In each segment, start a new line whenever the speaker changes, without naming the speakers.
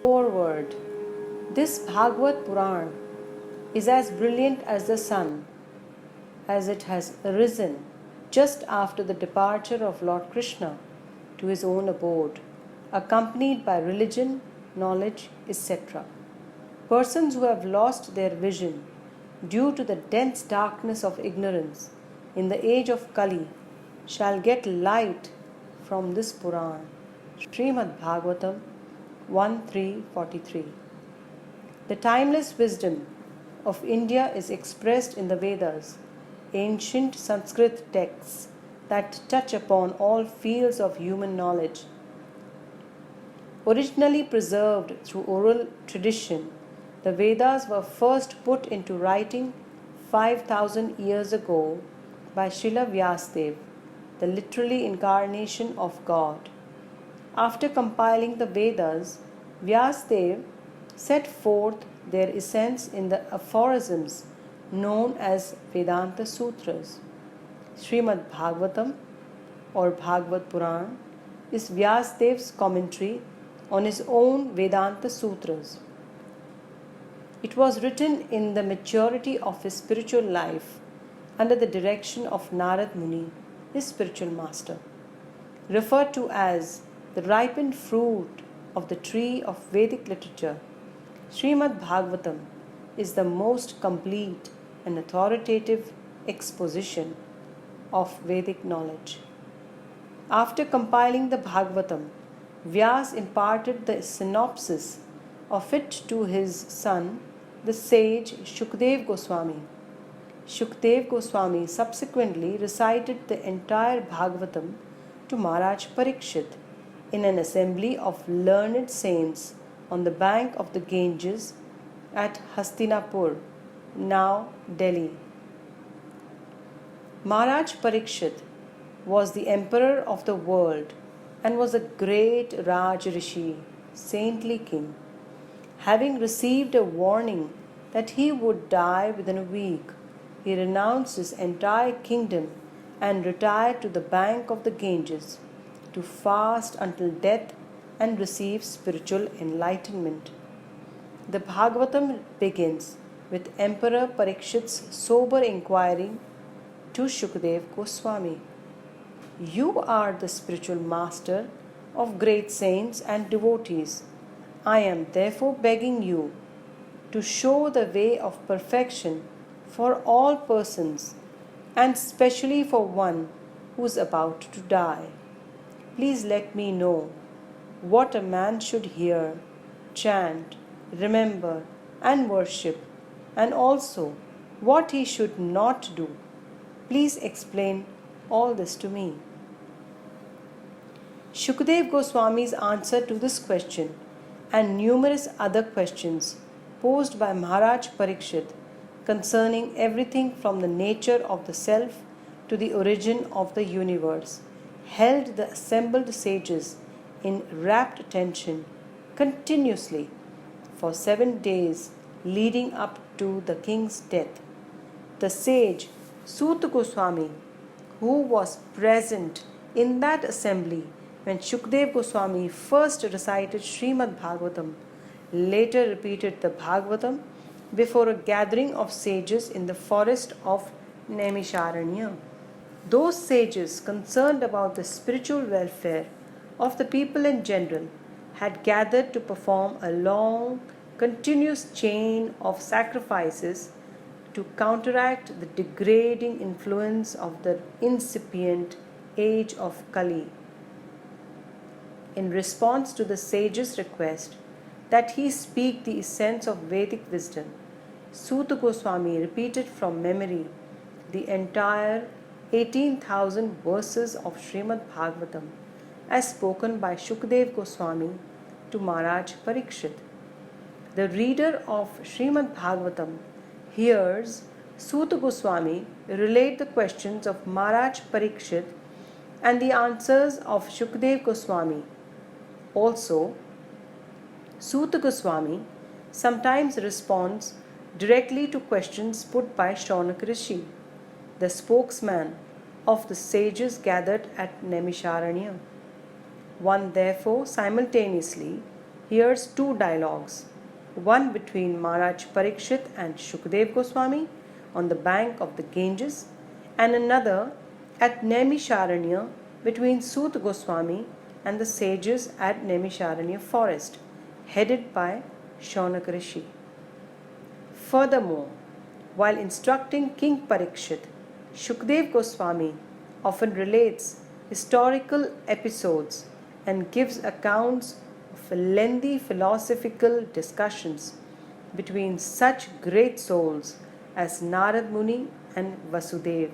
Foreword. This Bhagavad Puran is as brilliant as the sun, as it has arisen just after the departure of Lord Krishna to his own abode, accompanied by religion, knowledge, etc. Persons who have lost their vision due to the dense darkness of ignorance in the age of Kali shall get light from this Puran. Srimad Bhagavatam 1.3.43. The timeless wisdom of India is expressed in the Vedas, ancient Sanskrit texts that touch upon all fields of human knowledge. Originally preserved through oral tradition, the Vedas were first put into writing 5,000 years ago by Srila Vyasadeva, the literally incarnation of God. After compiling the Vedas, Vyasadeva set forth their essence in the aphorisms known as Vedanta Sutras. Srimad Bhagavatam or Bhagavad Puran is Vyasadeva's commentary on his own Vedanta Sutras. It was written in the maturity of his spiritual life under the direction of Narad Muni, his spiritual master. Referred to as the ripened fruit of the tree of Vedic literature, Srimad Bhagavatam is the most complete and authoritative exposition of Vedic knowledge. After compiling the Bhagavatam, Vyas imparted the synopsis of it to his son, the sage Shukdev Goswami. Shukdev Goswami subsequently recited the entire Bhagavatam to Maharaj Parikshit in an assembly of learned saints on the bank of the Ganges at Hastinapur, now Delhi. Maharaj Parikshit was the emperor of the world and was a great Raj Rishi, saintly king. Having received a warning that he would die within a week, he renounced his entire kingdom and retired to the bank of the Ganges to fast until death and receive spiritual enlightenment. The Bhagavatam begins with Emperor Parikshit's sober inquiry to Shukdev Goswami. You are the spiritual master of great saints and devotees. I am therefore begging you to show the way of perfection for all persons and specially for one who is about to die. Please let me know what a man should hear, chant, remember, and worship, and also what he should not do. Please explain all this to me. Shukdev Goswami's answer to this question and numerous other questions posed by Maharaj Parikshit concerning everything from the nature of the self to the origin of the universe held the assembled sages in rapt attention continuously for 7 days leading up to the king's death. The sage Suta Goswami, who was present in that assembly when Shukdev Goswami first recited Srimad Bhagavatam, later repeated the Bhagavatam before a gathering of sages in the forest of Naimisharanya. Those sages concerned about the spiritual welfare of the people in general had gathered to perform a long, continuous chain of sacrifices to counteract the degrading influence of the incipient age of Kali. In response to the sage's request that he speak the essence of Vedic wisdom, Suta Goswami repeated from memory the entire 18,000 verses of Srimad Bhagavatam as spoken by Shukdev Goswami to Maharaj Parikshit. The reader of Srimad Bhagavatam hears Suta Goswami relate the questions of Maharaj Parikshit and the answers of Shukdev Goswami. Also, Suta Goswami sometimes responds directly to questions put by Shaunak Rishi, the spokesman of the sages gathered at Naimisharanya. One therefore simultaneously hears two dialogues, one between Maharaj Parikshit and Shukdev Goswami on the bank of the Ganges, and another at Naimisharanya between Sut Goswami and the sages at Naimisharanya forest, headed by Shaunak Rishi. Furthermore, while instructing King Parikshit, Shukdev Goswami often relates historical episodes and gives accounts of lengthy philosophical discussions between such great souls as Narad Muni and Vasudeva.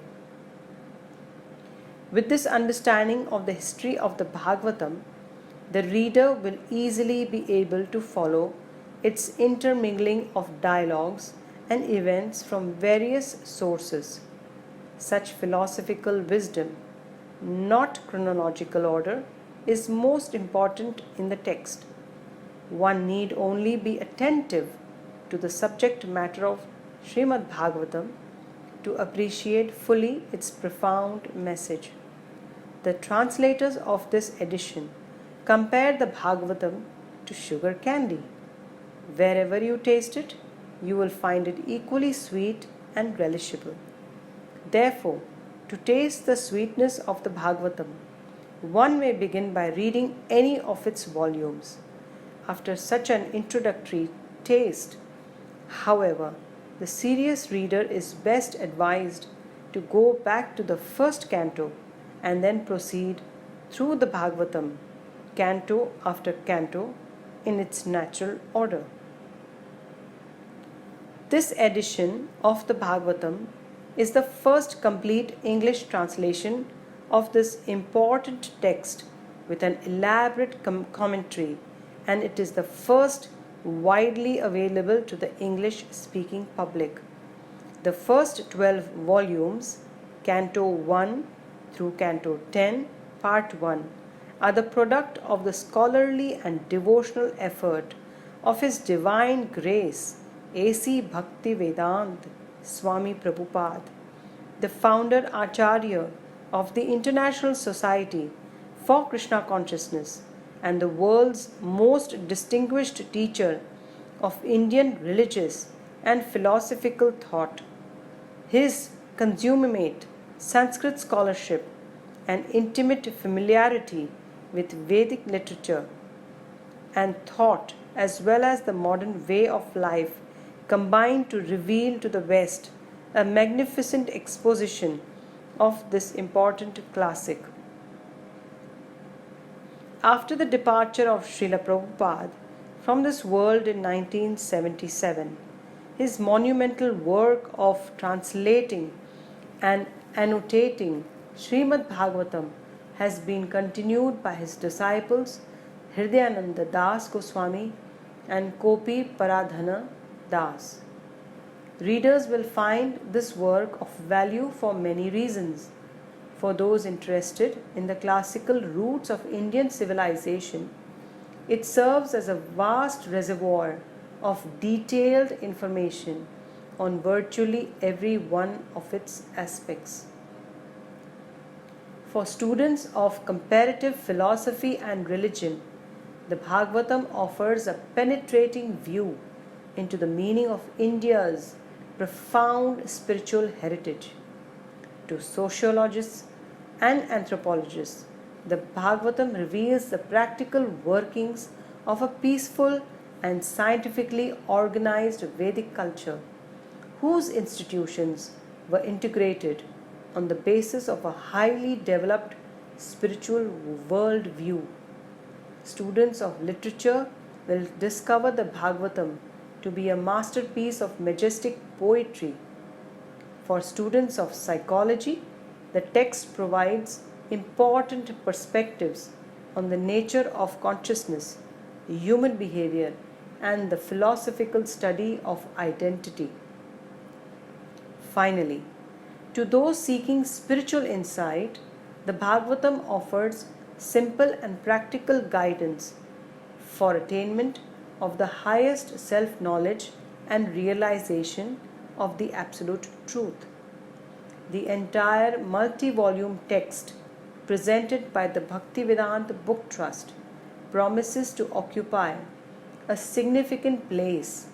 With this understanding of the history of the Bhagavatam, the reader will easily be able to follow its intermingling of dialogues and events from various sources. Such philosophical wisdom, not chronological order, is most important in the text. One need only be attentive to the subject matter of Srimad Bhagavatam to appreciate fully its profound message. The translators of this edition compare the Bhagavatam to sugar candy. Wherever you taste it, you will find it equally sweet and relishable. Therefore, to taste the sweetness of the Bhagavatam, one may begin by reading any of its volumes. After such an introductory taste, however, the serious reader is best advised to go back to the first canto and then proceed through the Bhagavatam, canto after canto, in its natural order. This edition of the Bhagavatam is the first complete English translation of this important text with an elaborate commentary, and it is the first widely available to the English speaking public. The first 12 volumes, Canto 1 through Canto 10, Part 1, are the product of the scholarly and devotional effort of His Divine Grace A.C. Bhakti Vedanta Swami Prabhupada, the founder Acharya of the International Society for Krishna Consciousness and the world's most distinguished teacher of Indian religious and philosophical thought. His consummate Sanskrit scholarship and intimate familiarity with Vedic literature and thought, as well as the modern way of life, combined to reveal to the West a magnificent exposition of this important classic. After the departure of Srila Prabhupada from this world in 1977, his monumental work of translating and annotating Srimad Bhagavatam has been continued by his disciples Hridayananda Das Goswami and Kopi Paradhana Das. Readers will find this work of value for many reasons. For those interested in the classical roots of Indian civilization, it serves as a vast reservoir of detailed information on virtually every one of its aspects. For students of comparative philosophy and religion, the Bhagavatam offers a penetrating view into the meaning of India's profound spiritual heritage. To sociologists and anthropologists, the Bhagavatam reveals the practical workings of a peaceful and scientifically organized Vedic culture, whose institutions were integrated on the basis of a highly developed spiritual worldview. Students of literature will discover the Bhagavatam to be a masterpiece of majestic poetry. For students of psychology, the text provides important perspectives on the nature of consciousness, human behavior, and the philosophical study of identity. Finally, to those seeking spiritual insight, the Bhagavatam offers simple and practical guidance for attainment of the highest self-knowledge and realization of the absolute truth. The entire multi-volume text presented by the Bhaktivedanta Book Trust promises to occupy a significant place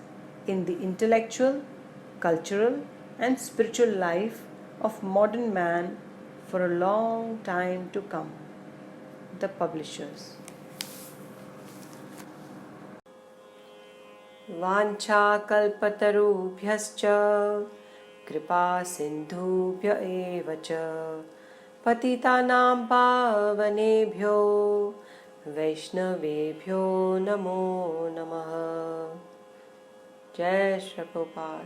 in the intellectual, cultural, and spiritual life of modern man for a long time to come. The publishers. वाञ्छाकल्पतरुभ्यश्च कृपा सिन्धुभ्य एव च पतितानां पावनेभ्यो वैष्णवेभ्यो नमो नमः. जय श्री प्रभुपाद.